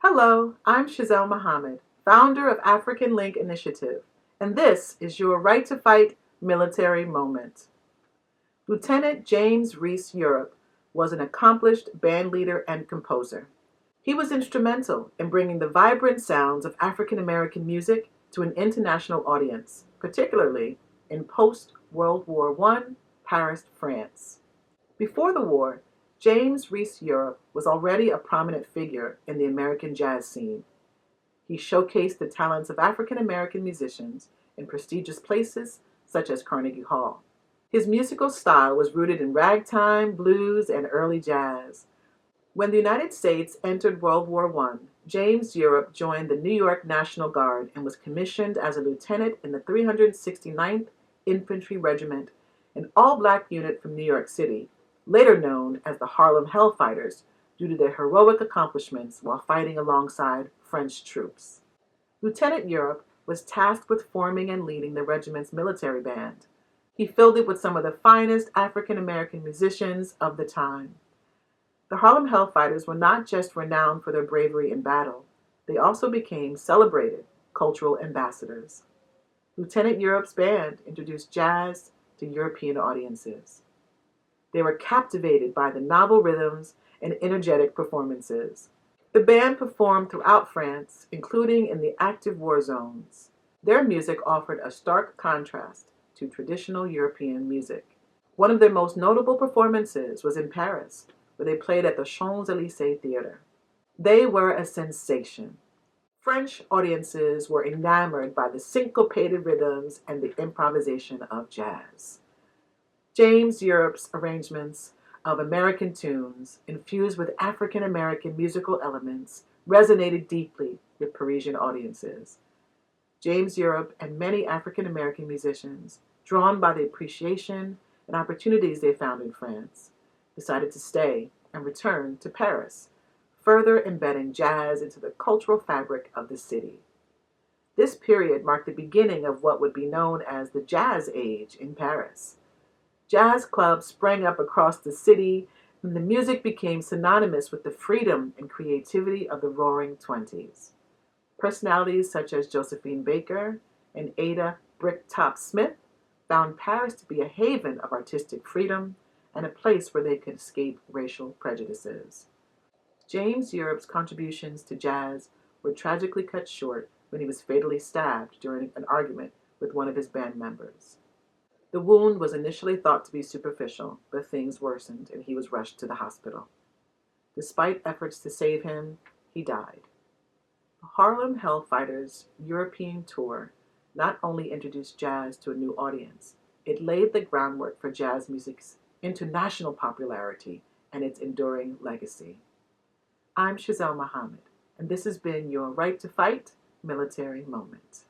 Hello, I'm Shazel Muhammad, founder of African Link Initiative, and this is your Right to Fight military moment. Lieutenant James Reese Europe was an accomplished bandleader and composer. He was instrumental in bringing the vibrant sounds of African American music to an international audience, particularly in post-World War I Paris, France. Before the war, James Reese Europe was already a prominent figure in the American jazz scene. He showcased the talents of African American musicians in prestigious places such as Carnegie Hall. His musical style was rooted in ragtime, blues, and early jazz. When the United States entered World War I, James Europe joined the New York National Guard and was commissioned as a lieutenant in the 369th Infantry Regiment, an all-black unit from New York City, later known as the Harlem Hellfighters, due to their heroic accomplishments while fighting alongside French troops. Lieutenant Europe was tasked with forming and leading the regiment's military band. He filled it with some of the finest African American musicians of the time. The Harlem Hellfighters were not just renowned for their bravery in battle, they also became celebrated cultural ambassadors. Lieutenant Europe's band introduced jazz to European audiences. They were captivated by the novel rhythms and energetic performances. The band performed throughout France, including in the active war zones. Their music offered a stark contrast to traditional European music. One of their most notable performances was in Paris, where they played at the Champs-Élysées Theater. They were a sensation. French audiences were enamored by the syncopated rhythms and the improvisation of jazz. James Europe's arrangements of American tunes, infused with African American musical elements, resonated deeply with Parisian audiences. James Europe and many African American musicians, drawn by the appreciation and opportunities they found in France, decided to stay and return to Paris, further embedding jazz into the cultural fabric of the city. This period marked the beginning of what would be known as the Jazz Age in Paris. Jazz clubs sprang up across the city, and the music became synonymous with the freedom and creativity of the Roaring Twenties. Personalities such as Josephine Baker and Ada Bricktop Smith found Paris to be a haven of artistic freedom and a place where they could escape racial prejudices. James Europe's contributions to jazz were tragically cut short when he was fatally stabbed during an argument with one of his band members. The wound was initially thought to be superficial, but things worsened and he was rushed to the hospital. Despite efforts to save him, he died. The Harlem Hellfighters' European tour not only introduced jazz to a new audience, it laid the groundwork for jazz music's international popularity and its enduring legacy. I'm Shazel Muhammad, and this has been your Right to Fight military moment.